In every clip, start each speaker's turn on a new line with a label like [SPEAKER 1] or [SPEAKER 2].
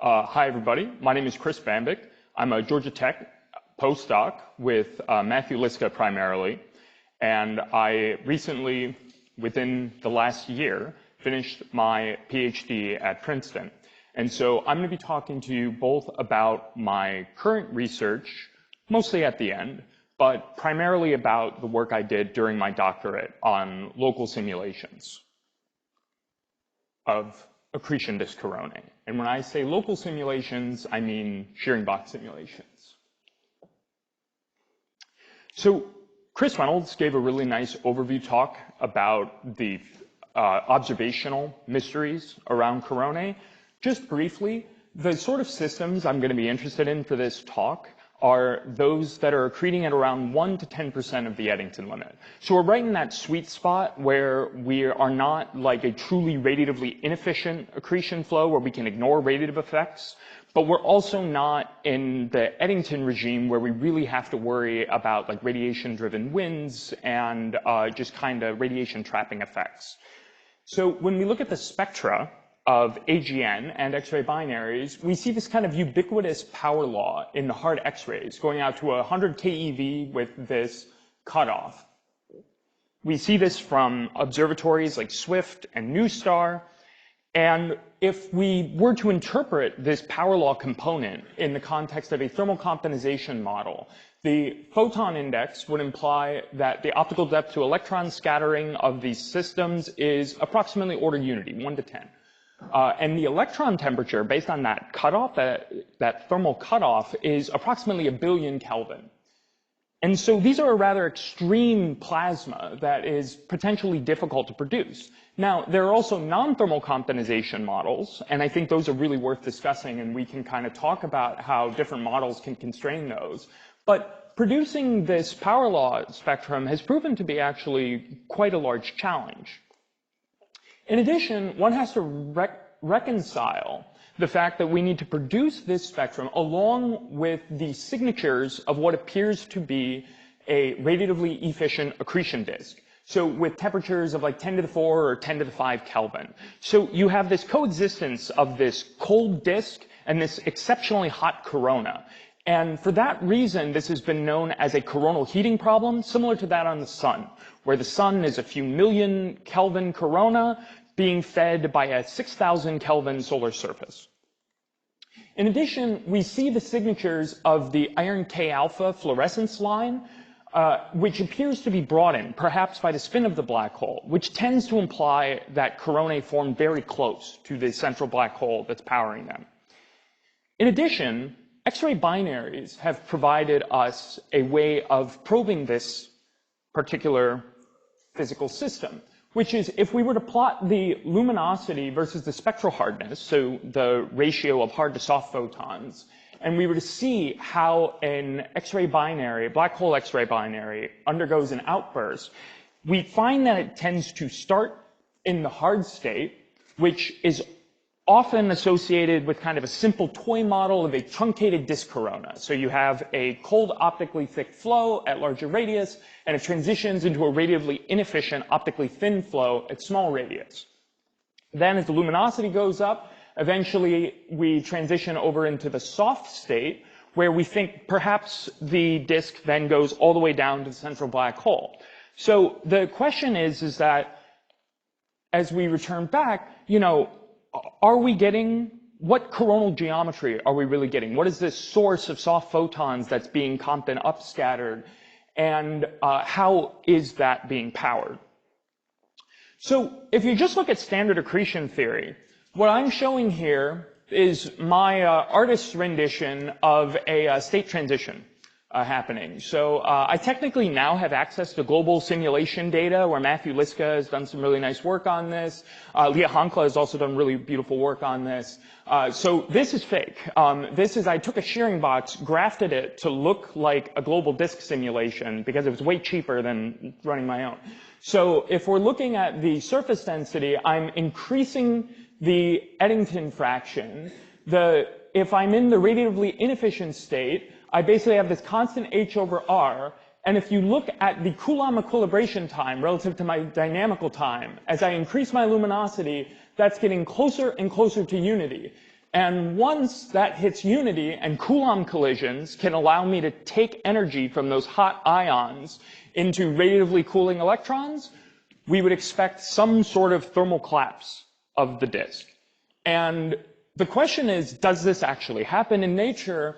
[SPEAKER 1] Hi, everybody. My name is Chris Bambic. I'm a Georgia Tech postdoc with Matthew Liska primarily. And I recently, within the last year, finished my PhD at Princeton. And so I'm going to be talking to you both about my current research, mostly at the end, but primarily about the work I did during my doctorate on local simulations of accretion disk coronae. And when I say local simulations, I mean shearing box simulations. So Chris Reynolds gave a really nice overview talk about the observational mysteries around coronae. Just briefly, the sort of systems I'm going to be interested in for this talk are those that are accreting at around 1 to 10% of the Eddington limit. So we're right in that sweet spot where we are not like a truly radiatively inefficient accretion flow where we can ignore radiative effects, but we're also not in the Eddington regime where we really have to worry about like radiation-driven winds and just kind of radiation trapping effects. So when we look at the spectra of AGN and X-ray binaries, we see this kind of ubiquitous power law in the hard X-rays going out to 100 keV with this cutoff. We see this from observatories like Swift and NuSTAR. And if we were to interpret this power law component in the context of a thermal compensation model, the photon index would imply that the optical depth to electron scattering of these systems is approximately order unity, 1 to 10. And the electron temperature, based on that cutoff, that thermal cutoff, is approximately 1 billion Kelvin. And so these are a rather extreme plasma that is potentially difficult to produce. Now, there are also non-thermal compensation models, and I think those are really worth discussing, and we can kind of talk about how different models can constrain those. But producing this power law spectrum has proven to be actually quite a large challenge. In addition, one has to reconcile the fact that we need to produce this spectrum along with the signatures of what appears to be a radiatively efficient accretion disk. So with temperatures of like 10 to the 4 or 10 to the 5 Kelvin. So you have this coexistence of this cold disk and this exceptionally hot corona. And for that reason, this has been known as a coronal heating problem, similar to that on the sun, where the sun is a few million Kelvin corona being fed by a 6,000 Kelvin solar surface. In addition, we see the signatures of the iron K alpha fluorescence line, which appears to be broadened, perhaps by the spin of the black hole, which tends to imply that coronae form very close to the central black hole that's powering them. In addition, X-ray binaries have provided us a way of probing this particular physical system, which is if we were to plot the luminosity versus the spectral hardness, so the ratio of hard to soft photons, and we were to see how an X-ray binary, a black hole X-ray binary, undergoes an outburst, we find that it tends to start in the hard state, which is often associated with kind of a simple toy model of a truncated disk corona. So you have a cold optically thick flow at larger radius, and it transitions into a radiatively inefficient optically thin flow at small radius. Then as the luminosity goes up, eventually we transition over into the soft state, where we think perhaps the disk then goes all the way down to the central black hole. So the question is that as we return back, are we getting, what coronal geometry are we really getting? What is this source of soft photons that's being Compton upscattered? And how is that being powered? So if you just look at standard accretion theory, what I'm showing here is my artist's rendition of a state transition happening. So I technically now have access to global simulation data where Matthew Liska has done some really nice work on this. Leah Hankla has also done really beautiful work on this. So this is fake. I took a shearing box, grafted it to look like a global disk simulation because it was way cheaper than running my own. So if we're looking at the surface density, I'm increasing the Eddington fraction. If I'm in the radiatively inefficient state, I basically have this constant h over r, and if you look at the Coulomb equilibration time relative to my dynamical time, as I increase my luminosity, that's getting closer and closer to unity. And once that hits unity and Coulomb collisions can allow me to take energy from those hot ions into radiatively cooling electrons, we would expect some sort of thermal collapse of the disk. And the question is, does this actually happen in nature?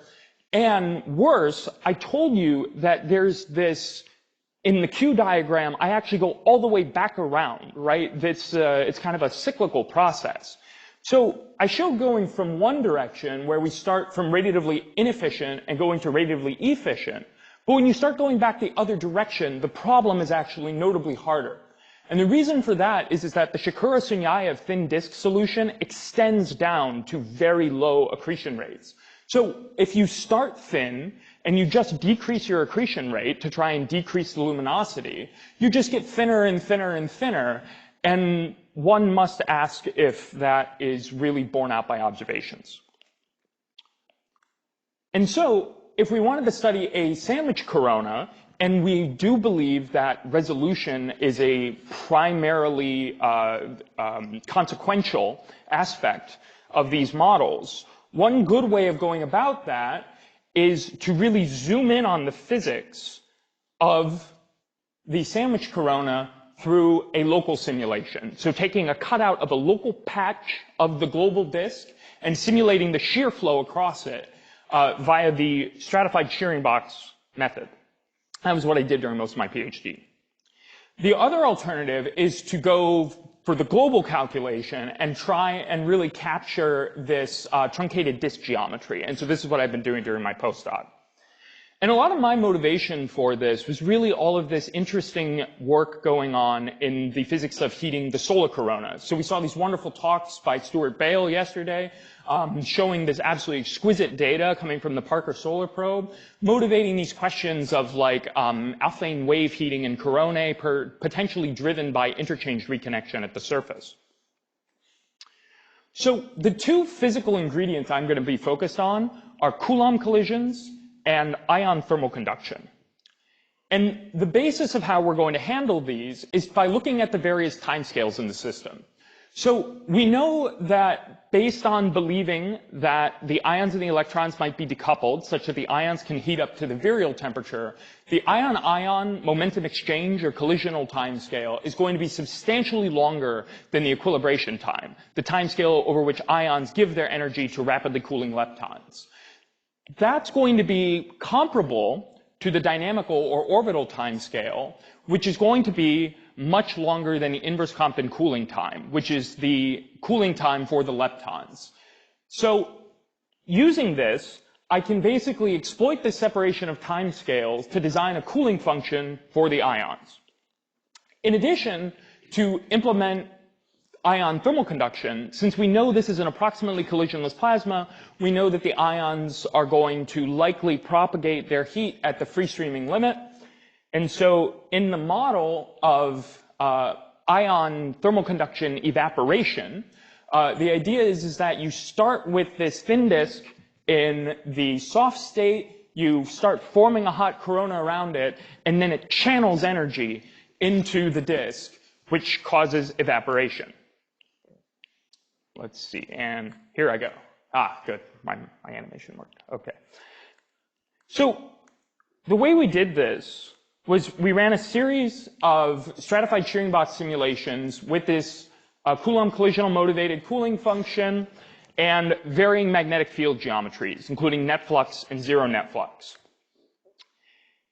[SPEAKER 1] And worse, I told you that there's this, in the Q diagram, I actually go all the way back around, right? It's kind of a cyclical process. So I showed going from one direction, where we start from radiatively inefficient and going to radiatively efficient. But when you start going back the other direction, the problem is actually notably harder. And the reason for that is that the Shikura-Tsuneyaev thin disk solution extends down to very low accretion rates. So if you start thin and you just decrease your accretion rate to try and decrease the luminosity, you just get thinner and thinner and thinner. And one must ask if that is really borne out by observations. And so if we wanted to study a sandwich corona, and we do believe that resolution is a primarily consequential aspect of these models, one good way of going about that is to really zoom in on the physics of the sandwich corona through a local simulation. So taking a cutout of a local patch of the global disk and simulating the shear flow across it via the stratified shearing box method. That was what I did during most of my PhD. The other alternative is to go for the global calculation and try and really capture this truncated disk geometry. And so this is what I've been doing during my postdoc. And a lot of my motivation for this was really all of this interesting work going on in the physics of heating the solar corona. So we saw these wonderful talks by Stuart Bale yesterday, showing this absolutely exquisite data coming from the Parker Solar Probe, motivating these questions of like alphane wave heating in Coronae, potentially driven by interchange reconnection at the surface. So the two physical ingredients I'm going to be focused on are Coulomb collisions and ion thermal conduction. And the basis of how we're going to handle these is by looking at the various timescales in the system. So we know that based on believing that the ions and the electrons might be decoupled, such that the ions can heat up to the virial temperature, the ion-ion momentum exchange or collisional timescale is going to be substantially longer than the equilibration time, the timescale over which ions give their energy to rapidly cooling leptons. That's going to be comparable to the dynamical or orbital timescale, which is going to be much longer than the inverse Compton cooling time, which is the cooling time for the leptons. So using this, I can basically exploit this separation of timescales to design a cooling function for the ions. In addition, to implement ion thermal conduction, since we know this is an approximately collisionless plasma, we know that the ions are going to likely propagate their heat at the free streaming limit. And so in the model of ion thermal conduction evaporation, the idea is that you start with this thin disk in the soft state, you start forming a hot corona around it, and then it channels energy into the disk, which causes evaporation. Let's see, and here I go. Ah, good, my animation worked, okay. So the way we did this was we ran a series of stratified shearing box simulations with this Coulomb collisional motivated cooling function and varying magnetic field geometries, including net flux and zero net flux.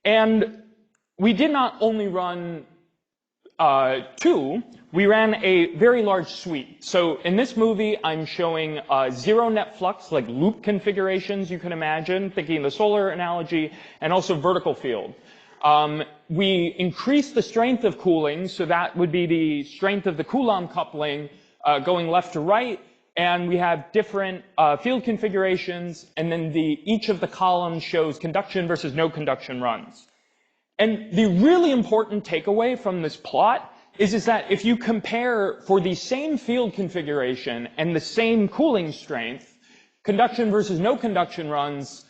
[SPEAKER 1] And we did not only run two, we ran a very large suite. So in this movie, I'm showing zero net flux, like loop configurations you can imagine, thinking the solar analogy, and also vertical field. We increased the strength of cooling, so that would be the strength of the Coulomb coupling going left to right, and we have different field configurations, and then each of the columns shows conduction versus no conduction runs. And the really important takeaway from this plot is that if you compare for the same field configuration and the same cooling strength, conduction versus no conduction runs,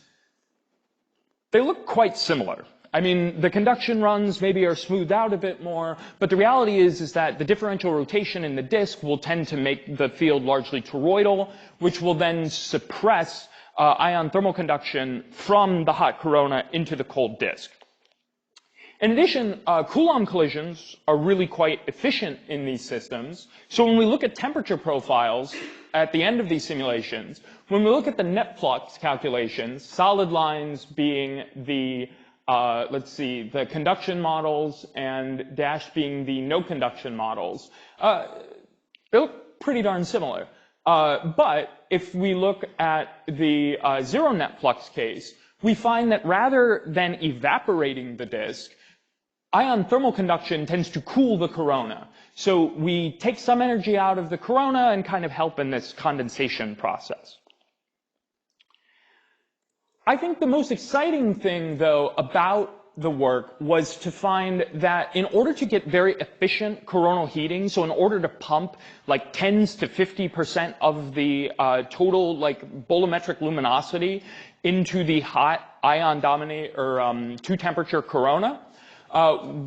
[SPEAKER 1] they look quite similar. I mean, the conduction runs maybe are smoothed out a bit more, but the reality is that the differential rotation in the disk will tend to make the field largely toroidal, which will then suppress ion thermal conduction from the hot corona into the cold disk. In addition, Coulomb collisions are really quite efficient in these systems. So when we look at temperature profiles at the end of these simulations, when we look at the net flux calculations, solid lines being the, the conduction models and dashed being the no conduction models, they look pretty darn similar. But if we look at the zero net flux case, we find that rather than evaporating the disk, ion thermal conduction tends to cool the corona. So we take some energy out of the corona and kind of help in this condensation process. I think the most exciting thing, though, about the work was to find that in order to get very efficient coronal heating, so in order to pump like 10s to 50% of the total like bolometric luminosity into the hot ion dominate or two temperature corona,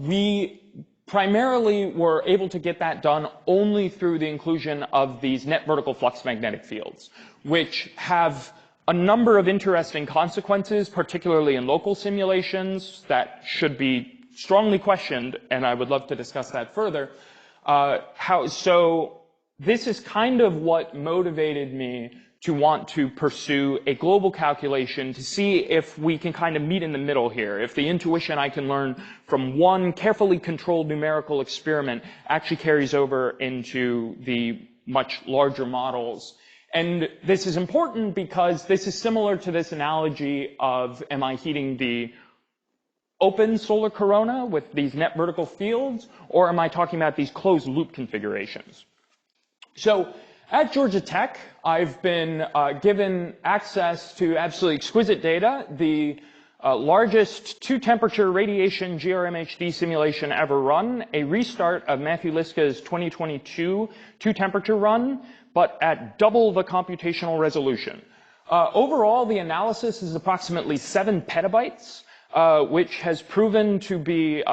[SPEAKER 1] we primarily were able to get that done only through the inclusion of these net vertical flux magnetic fields, which have a number of interesting consequences, particularly in local simulations, that should be strongly questioned, and I would love to discuss that further. So this is kind of what motivated me to want to pursue a global calculation to see if we can kind of meet in the middle here, if the intuition I can learn from one carefully controlled numerical experiment actually carries over into the much larger models. And this is important because this is similar to this analogy of, am I heating the open solar corona with these net vertical fields, or am I talking about these closed loop configurations? So at Georgia Tech, I've been given access to absolutely exquisite data, the largest two-temperature radiation GRMHD simulation ever run, a restart of Matthew Liska's 2022 two-temperature run, but at double the computational resolution. Overall, the analysis is approximately 7 petabytes, which has proven to be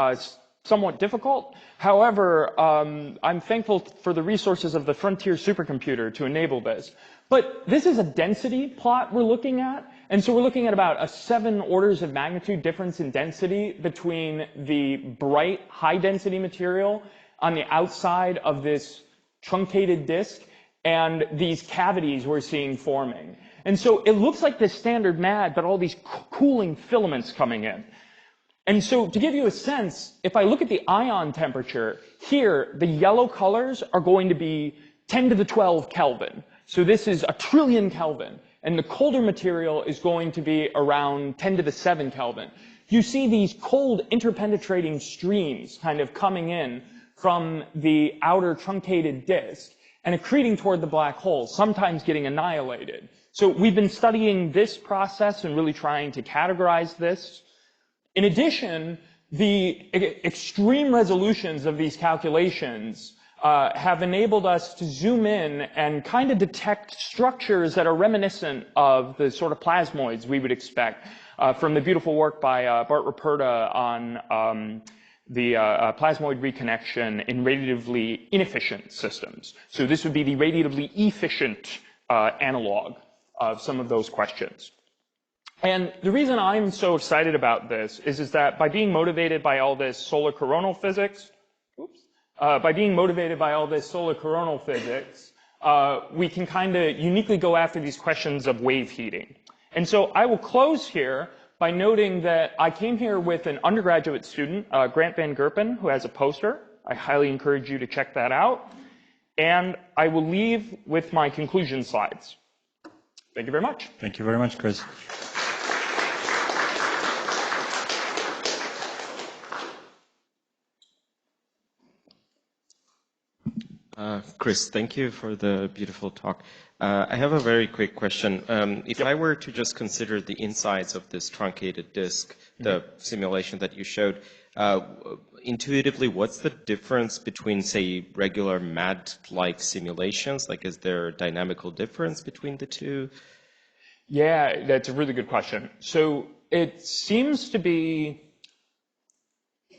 [SPEAKER 1] somewhat difficult. However, I'm thankful for the resources of the Frontier supercomputer to enable this. But this is a density plot we're looking at. And so we're looking at about a 7 orders of magnitude difference in density between the bright high-density material on the outside of this truncated disk and these cavities we're seeing forming. And so it looks like this standard MAD, but all these cooling filaments coming in. And so to give you a sense, if I look at the ion temperature, here, the yellow colors are going to be 10 to the 12 Kelvin. So this is a trillion Kelvin. And the colder material is going to be around 10 to the 7 Kelvin. You see these cold interpenetrating streams kind of coming in from the outer truncated disk and accreting toward the black hole, sometimes getting annihilated. So we've been studying this process and really trying to categorize this. In addition, the extreme resolutions of these calculations have enabled us to zoom in and kind of detect structures that are reminiscent of the sort of plasmoids we would expect from the beautiful work by Bart Ruperta on the plasmoid reconnection in radiatively inefficient systems. So this would be the radiatively efficient analog of some of those questions. And the reason I'm so excited about this is that by being motivated by all this solar coronal physics, we can kind of uniquely go after these questions of wave heating. And so I will close here by noting that I came here with an undergraduate student, Grant Van Gerpen, who has a poster. I highly encourage you to check that out. And I will leave with my conclusion slides. Thank you very much.
[SPEAKER 2] Thank you very much, Chris.
[SPEAKER 3] Chris, thank you for the beautiful talk. I have a very quick question. If I were to just consider the insides of this truncated disk, the simulation that you showed, intuitively, what's the difference between, say, regular MAD-like simulations? Like, is there a dynamical difference between the two?
[SPEAKER 1] Yeah, that's a really good question. So it seems to be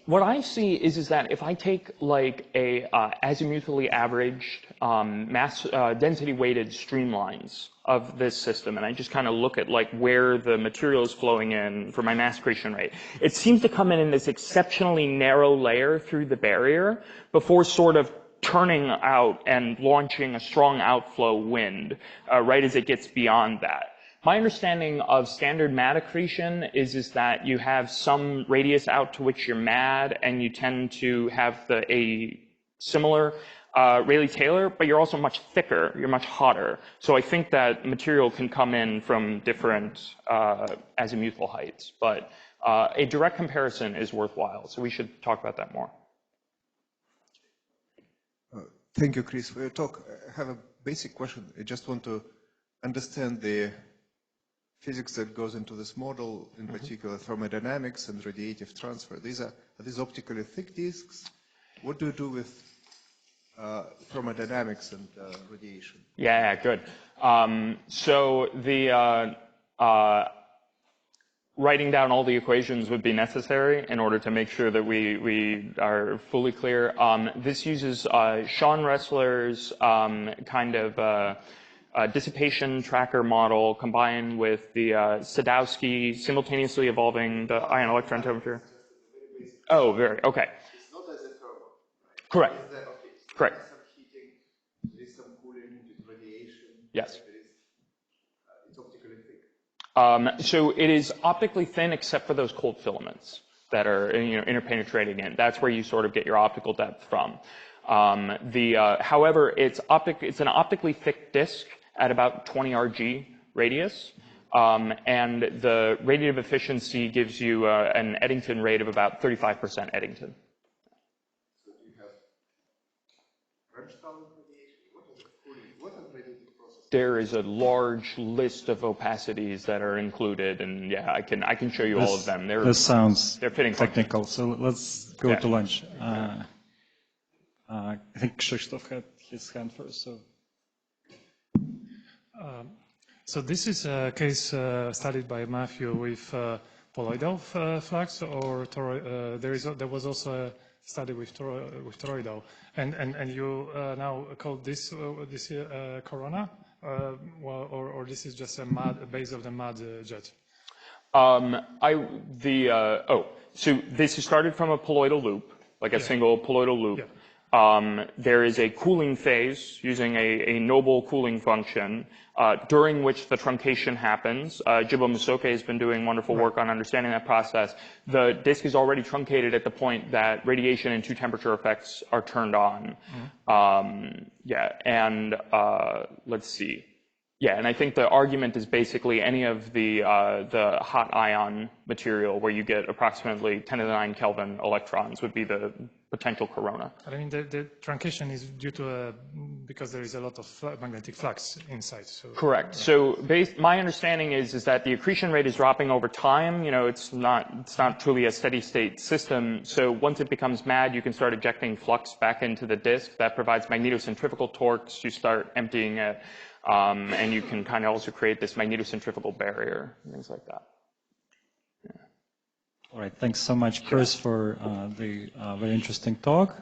[SPEAKER 1] what I see is that if I take like a azimuthally averaged mass density weighted streamlines of this system, and I just kind of look at like where the material is flowing in for my mass accretion rate, it seems to come in this exceptionally narrow layer through the barrier before sort of turning out and launching a strong outflow wind right as it gets beyond that. My understanding of standard mad accretion is that you have some radius out to which you're mad, and you tend to have a similar Rayleigh-Taylor, but you're also much thicker, you're much hotter. So I think that material can come in from different azimuthal heights, but a direct comparison is worthwhile, so we should talk about that more.
[SPEAKER 2] Thank you, Chris, for your talk. I have a basic question. I just want to understand the physics that goes into this model, in particular thermodynamics and radiative transfer. Are these optically thick disks? What do you do with thermodynamics and radiation?
[SPEAKER 1] Yeah, good. So the writing down all the equations would be necessary in order to make sure that we are fully clear. This uses Sean Ressler's kind of dissipation tracker model combined with the Sadowski simultaneously evolving the ion electron temperature. Oh, okay.
[SPEAKER 2] It's not as a thermal, right?
[SPEAKER 1] Correct. Correct.
[SPEAKER 2] There is some heating, there is some cooling, there is radiation.
[SPEAKER 1] Yes.
[SPEAKER 2] It's optically thick.
[SPEAKER 1] So it is optically thin except for those cold filaments that are interpenetrating in. That's where you sort of get your optical depth from. However, it's an optically thick disk at about 20 Rg radius, and the radiative efficiency gives you an Eddington rate of about 35% Eddington.
[SPEAKER 2] So do you have Bremsstrahlung radiation? What is it cooling? What are radiative processes?
[SPEAKER 1] There is a large list of opacities that are included, and yeah, I can show you all of them.
[SPEAKER 4] This sounds
[SPEAKER 1] fitting
[SPEAKER 4] technical, so let's go to lunch. I think Krzysztof had his hand first.
[SPEAKER 5] So this is a case studied by Matthew with poloidal flux, or there was also a study with toroidal, and you now call this Corona, or this is just a base of the mud jet.
[SPEAKER 1] So this is started from a poloidal loop, like a single poloidal loop.
[SPEAKER 5] Yeah.
[SPEAKER 1] There is a cooling phase using a noble cooling function during which the truncation happens. Jibo Musoke has been doing wonderful work on understanding that process. The disk is already truncated at the point that radiation and two temperature effects are turned on. Let's see. Yeah, and I think the argument is basically any of the hot ion material where you get approximately 10 to the 9 Kelvin electrons would be the potential corona.
[SPEAKER 5] I mean, the truncation is due to because there is a lot of magnetic flux inside. So
[SPEAKER 1] correct. So my understanding is that the accretion rate is dropping over time. It's not truly a steady state system. So once it becomes mad, you can start ejecting flux back into the disk. That provides magnetocentrifugal torques. You start emptying it. And you can kind of also create this magnetocentrifugal barrier, things like that.
[SPEAKER 4] All right, thanks so much, Chris, for the very interesting talk.